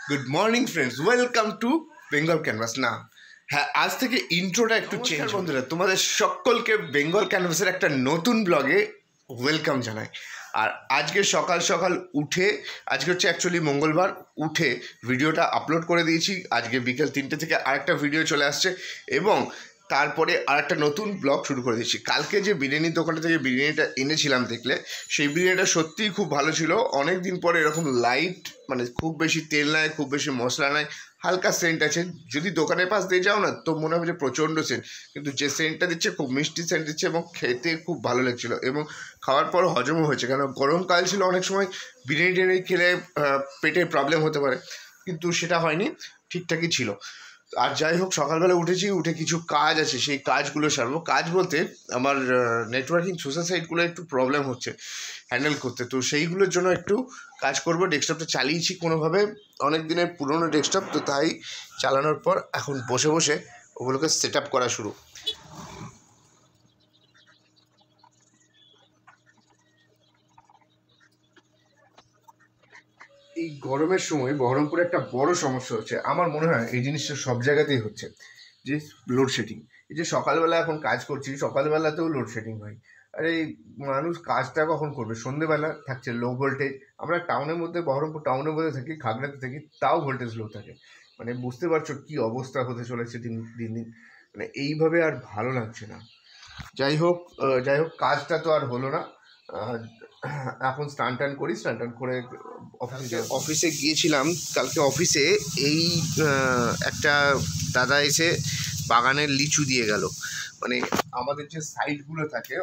Good morning friends, welcome to Bengal canvas. না হ্যাঁ, আজ থেকে ইন্ট্রোটা একটু চেঞ্জ। বন্ধুরা, তোমাদের সকলকে বেঙ্গল ক্যানভাসের একটা নতুন ব্লগে ওয়েলকাম জানাই। আর আজকে সকাল সকাল উঠে, আজকে হচ্ছে অ্যাকচুয়ালি মঙ্গলবার, উঠে ভিডিওটা আপলোড করে দিয়েছি। আজকে বিকেল 3টে থেকে আরেকটা ভিডিও চলে আসছে এবং তারপরে আরেকটা নতুন ব্লগ শুরু করে দিচ্ছি। কালকে যে বিরিয়ানির দোকানটা থেকে বিরিয়ানিটা এনেছিলাম দেখলে, সেই বিরিয়ানিটা সত্যিই খুব ভালো ছিল। অনেক দিন পরে এরকম লাইট, মানে খুব বেশি তেল নাই, খুব বেশি মশলা নাই, হালকা সেন্ট আছে। যদি দোকানের পাশ দিয়ে যাও না তো মনে হবে যে প্রচণ্ড সেন্ট, কিন্তু যে সেন্টটা দিচ্ছে খুব মিষ্টি সেন্ট দিচ্ছে এবং খেতে খুব ভালো লাগছিলো এবং খাওয়ার পর হজমও হয়েছে। কেন গরমকাল ছিল, অনেক সময় বিরিয়ানি টিরিয়ানি খেলে পেটে প্রবলেম হতে পারে, কিন্তু সেটা হয়নি, ঠিকঠাকই ছিল। আর যাই হোক, সকালবেলা উঠেছি, উঠে কিছু কাজ আছে, সেই কাজগুলো সারবো। কাজ বলতে আমার নেটওয়ার্কিং সোশ্যাল সাইটগুলো একটু প্রবলেম হচ্ছে হ্যান্ডেল করতে, তো সেইগুলোর জন্য একটু কাজ করবো। ডেস্কটপটা চালিয়েছি কোনোভাবে, অনেক দিনের পুরনো ডেস্কটপ, তো তাই চালানোর পর এখন বসে বসে ওগুলোকে সেট আপ করা শুরু। এই গরমের সময় বহরমপুরে একটা বড় সমস্যা হচ্ছে, আমার মনে হয় এই জিনিসটা সব জায়গাতেই হচ্ছে, যে লোডশেডিং। এই যে সকালবেলা এখন কাজ করছি, সকালবেলাতেও লোডশেডিং হয়। আর এই মানুষ কাজটা কখন করবে? সন্ধেবেলা থাকছে লো ভোল্টেজ। আমরা টাউনের মধ্যে, বহরমপুর টাউনের মধ্যে থাকি, খাগড়াতে থাকি, তাও ভোল্টেজ লো থাকে। মানে বুঝতে পারছো কী অবস্থা হতে চলেছে দিন দিন। মানে এইভাবে আর ভালো লাগছে না। যাই হোক, কাজটা তো আর হলো না। এখন স্নান টান করি, স্নান টান করে অফিসে গিয়েছিলাম। কালকে অফিসে এই একটা দাদা এসে বাগানের লিচু দিয়ে গেল। মানে আমাদের যে সাইটগুলো থাকে,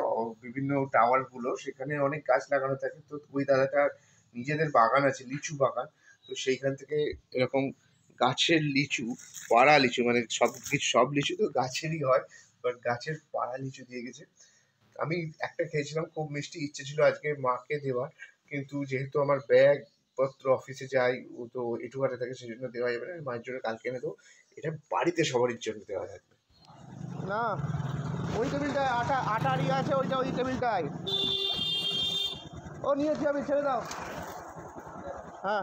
বিভিন্ন টাওয়ারগুলো, সেখানে অনেক গাছ লাগানো থাকে, তো ওই দাদাটার নিজেদের বাগান আছে, লিচু বাগান। তো সেইখান থেকে এরকম গাছের লিচু, পাড়া লিচু, মানে সব লিচু তো গাছেরই হয়, বাট গাছের পাড়া লিচু দিয়ে গেছে। আমি একটা খেয়েছিলাম, খুব মিষ্টি, ইচ্ছে ছিল আজকে মাকে দেওয়ার, কিন্তু যেহেতু আমার ব্যাগ পত্র অফিসে যাই, ও তো এটুকাটে থাকে, সেই জন্য দেওয়া যাবে না। মায়ের জন্য কালকে এনে দেবো, এটা বাড়িতে সবারই জন্য দেওয়া থাকবে। না, ওই টেবিলটায় আটা ইয়ে আছে, ওই টেবিলটায় ও নিয়েছি আমি, ছেড়ে দাও। হ্যাঁ,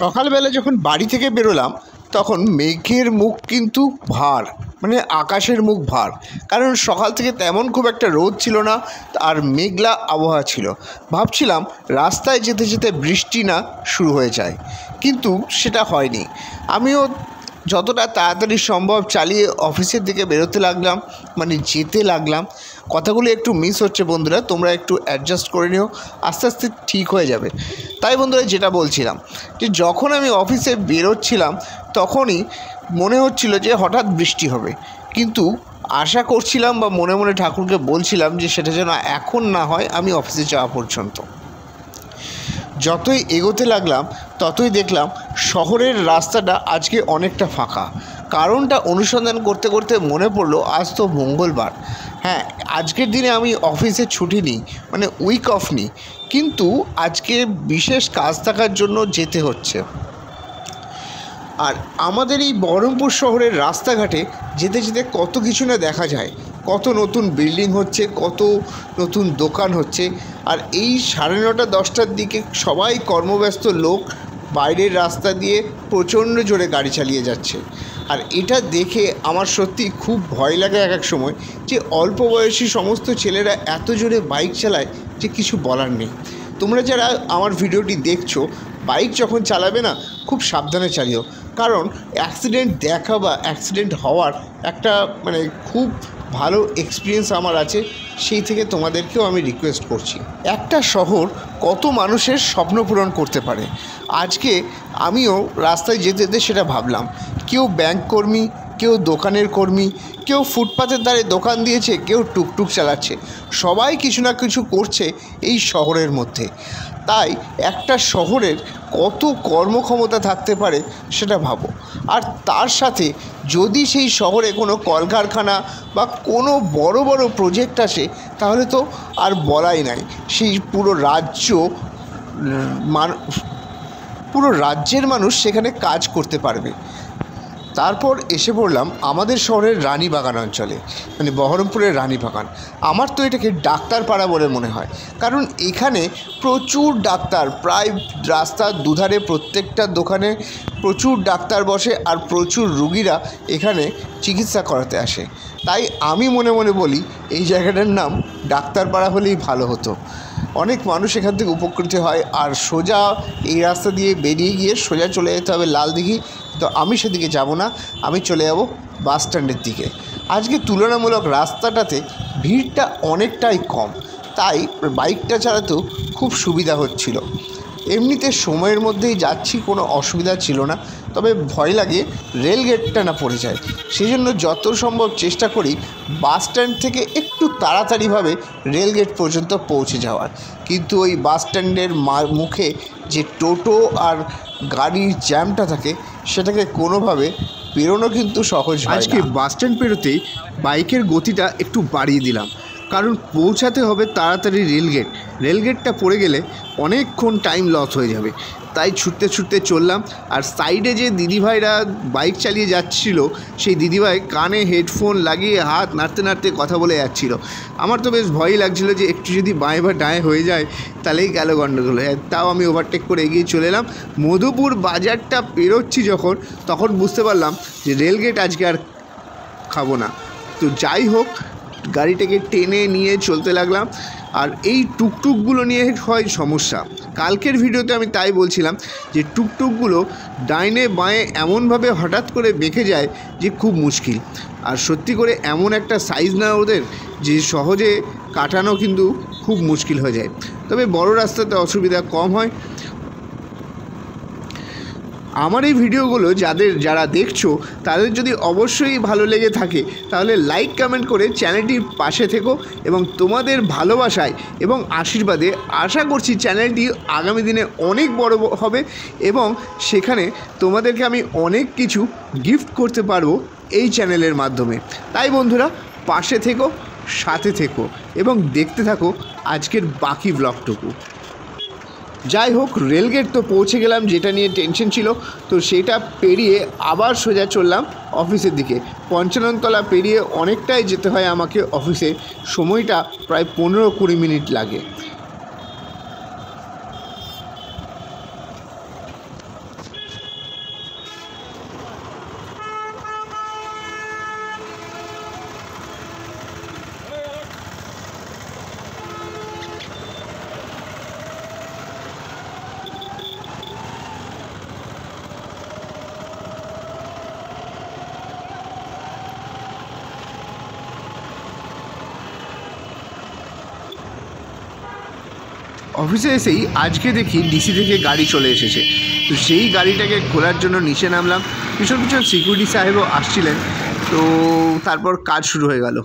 সকালবেলা যখন বাড়ি থেকে বেরোলাম তখন মেঘের মুখ কিন্তু ভার, মানে আকাশের মুখ ভার, কারণ সকাল থেকে তেমন খুব একটা রোদ ছিল না, আর মেঘলা আবহাওয়া ছিল। ভাবছিলাম রাস্তায় যেতে যেতে বৃষ্টি না শুরু হয়ে যায়, কিন্তু সেটা হয়নি। আমিও যতটা তাড়াতাড়ি সম্ভব চালিয়ে অফিসের দিকে বেরোতে লাগলাম, মানে যেতে লাগলাম। কথাগুলো একটু মিস হচ্ছে বন্ধুরা, তোমরা একটু অ্যাডজাস্ট করে নিও, আস্তে আস্তে ঠিক হয়ে যাবে। তাই বন্ধুরা, যেটা বলছিলাম, যে যখন আমি অফিসে বেরোচ্ছিলাম তখনই মনে হচ্ছিল যে হঠাৎ বৃষ্টি হবে, কিন্তু আশা করছিলাম বা মনে মনে ঠাকুরকে বলছিলাম যে সেটা যেন এখন না হয়, আমি অফিসে যাওয়া পর্যন্ত। যতই এগোতে লাগলাম ততই দেখলাম শহরের রাস্তাটা আজকে অনেকটা ফাঁকা। কারণটা অনুসন্ধান করতে করতে মনে পড়লো আজ তো মঙ্গলবার। হ্যাঁ, আজকের দিনে আমি অফিসে ছুটি নিই, মানে উইক অফ নিই, কিন্তু আজকে বিশেষ কাজ থাকার জন্য যেতে হচ্ছে। আর আমাদের এই বহরমপুর শহরের রাস্তাঘাটে যেতে যেতে কত কিছু না দেখা যায়, কত নতুন বিল্ডিং হচ্ছে, কত নতুন দোকান হচ্ছে। আর এই 9:30 10টার দিকে সবাই কর্মব্যস্ত লোক বাইরের রাস্তা দিয়ে প্রচণ্ড জোরে গাড়ি চালিয়ে যাচ্ছে। আর এটা দেখে আমার সত্যি খুব ভয় লাগে এক এক সময়, যে অল্প বয়সী সমস্ত ছেলেরা এত জোরে বাইক চালায় যে কিছু বলার নেই। তোমরা যারা আমার ভিডিওটি দেখছো, বাইক যখন চালাবে না, খুব সাবধানে চালিও, কারণ অ্যাক্সিডেন্ট দেখা বা অ্যাক্সিডেন্ট হওয়ার একটা মানে খুব ভালো এক্সপিরিয়েন্স আমার আছে, সেই থেকে তোমাদেরকেও আমি রিকোয়েস্ট করছি। একটা শহর কত মানুষের স্বপ্ন পূরণ করতে পারে। আজকে আমিও রাস্তায় যেতে যেতে সেটা ভাবলাম। কেউ ব্যাংক কর্মী, কেউ দোকানের কর্মী, কেউ ফুটপাতের ধারে দোকান দিয়েছে, কেউ টুকটুক চালাচ্ছে, সবাই কিছু না কিছু করছে এই শহরের মধ্যে। তাই একটা শহরের কত কর্মক্ষমতা থাকতে পারে সেটা ভাবো। আর তার সাথে যদি সেই শহরে কোনো কলকারখানা বা কোনো বড় বড় প্রজেক্ট আসে, তাহলে তো আর বলাই নাই, সেই পুরো রাজ্যের মানুষ সেখানে কাজ করতে পারবে। তারপর এসে পড়লাম আমাদের শহরের রানীবাগান অঞ্চলে, মানে বহরমপুরের রানীবাগান। আমার তো এটাকে ডাক্তারপাড়া বলে মনে হয়, কারণ এখানে প্রচুর ডাক্তার, প্রায় রাস্তার দুধারে প্রত্যেকটা দোকানে প্রচুর ডাক্তার বসে আর প্রচুর রুগীরা এখানে চিকিৎসা করাতে আসে। তাই আমি মনে মনে বলি এই জায়গাটার নাম ডাক্তারপাড়া হলেই ভালো হতো। অনেক মানুষ এখান থেকে উপকৃত হয়। আর সোজা এই রাস্তা দিয়ে বেরিয়ে গিয়ে সোজা চলে যেতে হবে লালদিঘি। তো আমি সেদিকে যাব না, আমি চলে যাব বাস স্ট্যান্ডের দিকে। আজকে তুলনামূলক রাস্তাটাতে ভিড়টা অনেকটাই কম, তাই বাইকটা চালাতেও খুব সুবিধা হচ্ছিল। এমনিতে সময়ের মধ্যেই যাচ্ছি, কোনো অসুবিধা ছিল না। তবে ভয় লাগে রেলগেটটা না পড়ে যায়, সেই জন্য যত সম্ভব চেষ্টা করি বাস স্ট্যান্ড থেকে একটু তাড়াতাড়িভাবে রেলগেট পর্যন্ত পৌঁছে যাওয়ার। কিন্তু ওই বাস স্ট্যান্ডের মুখে যে টোটো আর গাড়ির জ্যামটা থাকে, সেটাকে কোনোভাবে পেরোনো কিন্তু সহজ হয় না। আজকে বাস স্ট্যান্ড পেরোতেই বাইকের গতিটা একটু বাড়িয়ে দিলাম, কারণ পৌঁছাতে হবে তাড়াতাড়ি রেলগেটটা পড়ে গেলে অনেকক্ষণ টাইম লস হয়ে যাবে। তাই ছুটতে ছুটতে চললাম। আর সাইডে যে দিদিভাইরা বাইক চালিয়ে যাচ্ছিল, সেই দিদিভাই কানে হেডফোন লাগিয়ে হাত নাড়তে নাড়তে কথা বলে যাচ্ছিল। আমার তো বেশ ভয়ই লাগছিল যে একটু যদি বাঁয়ে বা ডাঁয়ে হয়ে যায় তাহলেই গেল গণ্ডগোল। তাও আমি ওভারটেক করে এগিয়ে চলে এলাম। মধুপুর বাজারটা পেরোচ্ছি যখন, তখন বুঝতে পারলাম যে রেলগেট আজকে আর খাবো না। তো যাই হোক, গাড়িটাকে টেনে নিয়ে চলতে লাগলাম। আর এই টুকটুকগুলো নিয়ে হয় সমস্যা। কালকের ভিডিওতে আমি তাই বলছিলাম যে টুকটুকগুলো ডাইনে বাঁয়ে এমনভাবে হঠাৎ করে বেঁকে যায় যে খুব মুশকিল। আর সত্যি করে এমন একটা সাইজ না ওদের যে সহজে কাটানো কিন্তু খুব মুশকিল হয়ে যায়। তবে বড় রাস্তাতে অসুবিধা কম হয়। আমার এই ভিডিওগুলো যারা দেখছো তাদের যদি অবশ্যই ভালো লেগে থাকে তাহলে লাইক কমেন্ট করে চ্যানেলটির পাশে থেকো, এবং তোমাদের ভালোবাসায় এবং আশীর্বাদে আশা করছি চ্যানেলটি আগামী দিনে অনেক বড় হবে এবং সেখানে তোমাদেরকে আমি অনেক কিছু গিফট করতে পারবো এই চ্যানেলের মাধ্যমে। তাই বন্ধুরা, পাশে থেকো, সাথে থেকো এবং দেখতে থাকো আজকের বাকি ব্লগটুকু। যাই হোক, রেলগেট তো পৌঁছে গেলাম, যেটা নিয়ে টেনশন ছিল। তো সেটা পেরিয়ে আবার সোজা চললাম অফিসের দিকে। 55 তলা পেরিয়ে অনেকটাই যেতে হয় আমাকে অফিসে, সময়টা প্রায় 15-20 মিনিট লাগে। অফিসে এসেই আজকে দেখি ডিসি থেকে গাড়ি চলে এসেছে। তো সেই গাড়িটাকে খোলার জন্য নিচে নামলাম। পিছন পিছন সিকিউরিটি সাহেবও আসছিলেন। তো তারপর কাজ শুরু হয়ে গেল।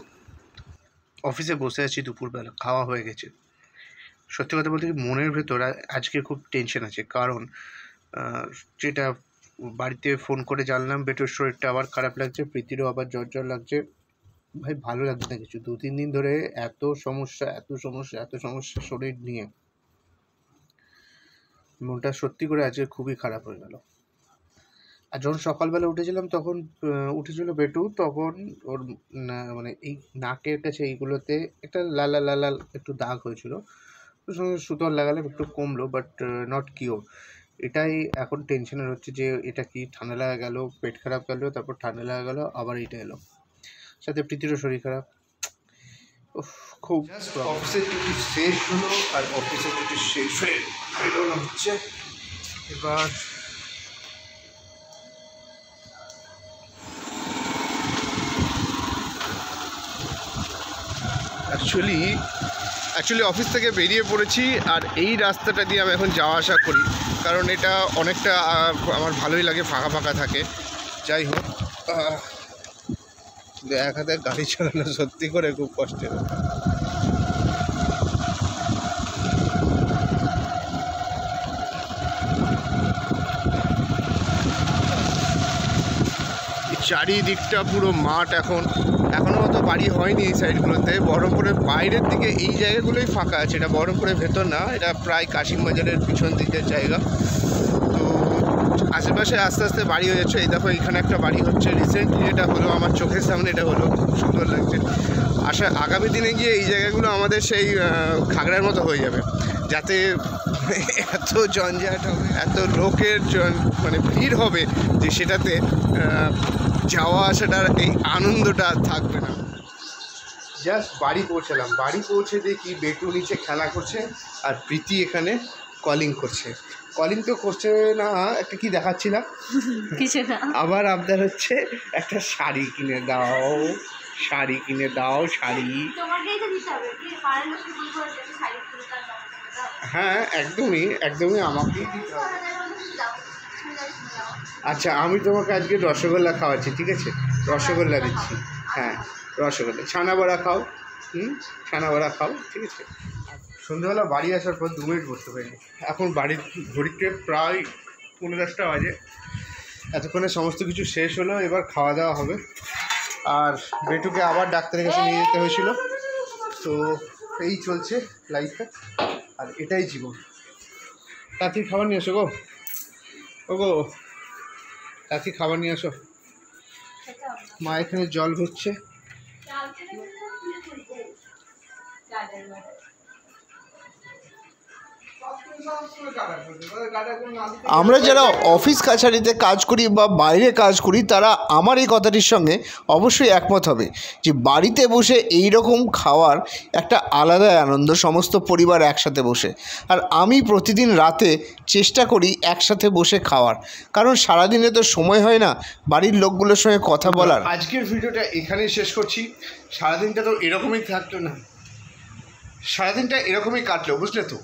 অফিসে বসে আছি, দুপুরবেলা খাওয়া হয়ে গেছে। সত্যি কথা বলতে মনের ভেতর আজকে খুব টেনশন আছে, কারণ যেটা বাড়িতে ফোন করে জানলাম বেটোর শরীরটা আবার খারাপ লাগছে, প্রীতিরও আবার জ্বর লাগছে। ভাই ভালো লাগছে না কিছু। 2-3 দিন ধরে এত সমস্যা শরীর নিয়ে, মনটা সত্যি করে আজকে খুবই খারাপ হয়ে গেল। আর যখন সকালবেলা উঠেছিল বেটু, তখন ওর মানে এই নাকের কাছে এইগুলোতে একটা লাল লাল একটু দাগ হয়েছিল। সুতোর লাগালে একটু কমলো, বাট নট কিওর। এটাই এখন টেনশনের হচ্ছে যে এটা কি ঠান্ডা লাগা গেল, পেট খারাপ গেল, তারপর ঠান্ডা লাগা গেল, আবার এটা এলো, সাথে প্রীতিরও শরীর খারাপ। খুব অফিসের ডিউটি শেষ হলো, আর অফিসের ডিউটি শেষ হয়ে বেরোনো হচ্ছে এবার। অ্যাকচুয়ালি অফিস থেকে বেরিয়ে পড়েছি, আর এই রাস্তাটা দিয়ে আমি এখন যাওয়া আসা করি, কারণ এটা অনেকটা আমার ভালোই লাগে, ফাঁকা ফাঁকা থাকে। যাই হোক, এক হাতে গাড়ি চালানো সত্যি করে খুব কষ্টের। চারিদিকটা পুরো মাঠ। এখনও অত বাড়ি হয়নি এই সাইডগুলোতে। বহরমপুরের বাইরের দিকে এই জায়গাগুলোই ফাঁকা আছে, এটা বহরমপুরের ভেতর না, এটা প্রায় কাশিম বাজারের পিছন দিকের জায়গা। তো আশেপাশে আস্তে আস্তে বাড়ি হয়ে যাচ্ছে। এই দেখো এখানে একটা বাড়ি হচ্ছে রিসেন্টলি, এটা হলো আমার চোখের সামনে, এটা হলো খুব সুন্দর লাগছে। আগামী দিনে গিয়ে এই জায়গাগুলো আমাদের সেই খাগড়ার মতো হয়ে যাবে, যাতে এত জঞ্জাট হবে, এত লোকের মানে ভিড় হবে যে সেটাতে যাওয়া আসাটার এই আনন্দটা থাকবে না। জাস্ট বাড়ি পৌঁছালাম, বাড়ি পৌঁছে দেখি বেটু নিচে খেলা করছে আর প্রীতি এখানে কলিং করছে। কলিং তো করছে না, একটা কি দেখাচ্ছিলাম কিছু না, আবার আবদার হচ্ছে একটা শাড়ি কিনে দাও, শাড়ি কিনে দাও, শাড়ি। হ্যাঁ একদমই একদমই আমাকেই দিতে হবে। আচ্ছা আমি তোমাকে আজকে রসগোল্লা খাওয়াচ্ছি, ঠিক আছে? রসগোল্লা দিচ্ছি, হ্যাঁ রসগোল্লা। ছানা বড়া খাও, ছানা বড়া খাও, ঠিক আছে? সন্ধ্যাবেলা বাড়ি আসার পর 2 মিনিট বসতে পারিনি। এখন বাড়ির ঘড়িতে প্রায় 10:30 বাজে। এতক্ষণে সমস্ত কিছু শেষ হলো, এবার খাওয়া দাওয়া হবে। আর বেটুকে আবার ডাক্তারের কাছে নিয়ে যেতে হয়েছিল। তো এই চলছে লাইফে, আর এটাই জীবন। তাড়াতাড়ি খাবার নিয়ে আসো গো, ও গো তাড়াতাড়ি খাবার নিয়ে আসো। মা এখানে জল ভরছে। আমরা যারা অফিস কাছারিতে কাজ করি বা বাইরে কাজ করি তারা আমার এই কথাটির সঙ্গে অবশ্যই একমত হবে যে বাড়িতে বসে এই রকম খাওয়ার একটা আলাদা আনন্দ, সমস্ত পরিবার একসাথে বসে। আর আমি প্রতিদিন রাতে চেষ্টা করি একসাথে বসে খাওয়ার, কারণ সারাদিনে তো সময় হয় না বাড়ির লোকগুলোর সঙ্গে কথা বলার। আজকের ভিডিওটা এখানেই শেষ করছি। সারাদিনটা তো এরকমই থাকলো না, সারাদিনটা এরকমই কাটলো, বুঝলে তো?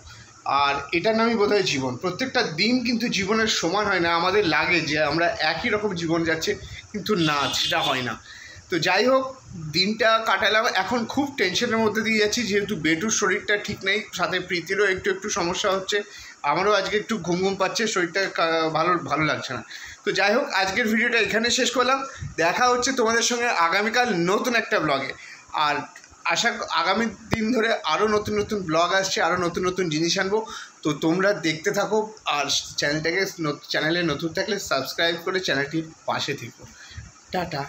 আর এটার নামই বোধহয় জীবন। প্রত্যেকটা দিন কিন্তু জীবনের সমান হয় না। আমাদের লাগে যে আমরা একই রকম জীবন যাচ্ছে, কিন্তু না, সেটা হয় না। তো যাই হোক, দিনটা কাটালাম। এখন খুব টেনশনের মধ্যে দিয়ে যাচ্ছি, যেহেতু বেটুর শরীরটা ঠিক নেই, সাথে প্রীতিরও একটু সমস্যা হচ্ছে, আমারও আজকে একটু ঘুম পাচ্ছে, শরীরটা ভালো লাগছে না। তো যাই হোক, আজকের ভিডিওটা এখানে শেষ করলাম। দেখা হচ্ছে তোমাদের সঙ্গে আগামীকাল নতুন একটা ব্লগে। আর আগামী দিন ধরে আরও নতুন নতুন ব্লগ আসছে, আরও নতুন নতুন জিনিস আনবো। তো তোমরা দেখতে থাকো, আর চ্যানেলে নতুন থাকলে সাবস্ক্রাইব করে চ্যানেলটির পাশে থেকো। টাটা।